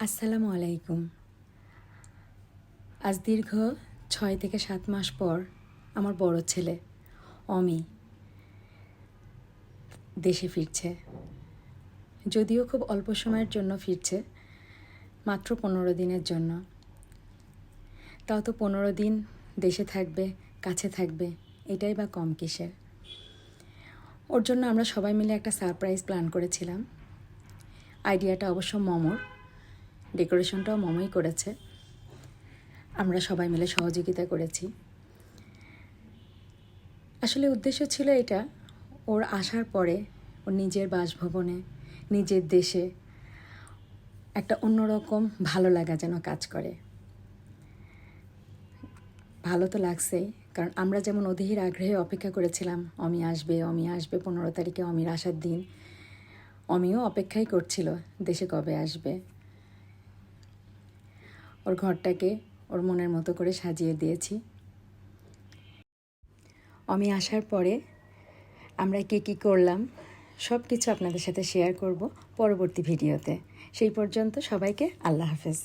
আসসালামু আলাইকুম। আজ দীর্ঘ 6 থেকে 7 মাস পর আমার বড় ছেলে অমি দেশে ফিরছে। যদিও খুব অল্প সময়ের জন্য ফিরছে, মাত্র 15 দিনের জন্য। তাও তো 15 দিন দেশে থাকবে, কাছে থাকবে, এটাই বা কম কিসের। ওর জন্য আমরা সবাই মিলে একটা সারপ্রাইজ প্ল্যান করেছিলাম। আইডিয়াটা অবশ্য মমর, ডেকোরেশনটাও মমই করেছে। আমরা সবাই মিলে সহযোগিতা করেছি। আসলে উদ্দেশ্য ছিল এটা, ওর আসার পরে ওর নিজের বাসভবনে, নিজের দেশে একটা অন্যরকম ভালো লাগা যেন কাজ করে। ভালো তো লাগছেই, কারণ আমরা যেমন অধীর আগ্রহে অপেক্ষা করেছিলাম অমি আসবে 15 তারিখে অমির আসার দিন। অমিও অপেক্ষাই করছিল দেশে কবে আসবে। ওর ঘরটাকে ওর মনের মতো করে সাজিয়ে দিয়েছি। অমি আসার পরে আমরা কী করলাম সব কিছু আপনাদের সাথে শেয়ার করব পরবর্তী ভিডিওতে। সেই পর্যন্ত সবাইকে আল্লাহ হাফেজ।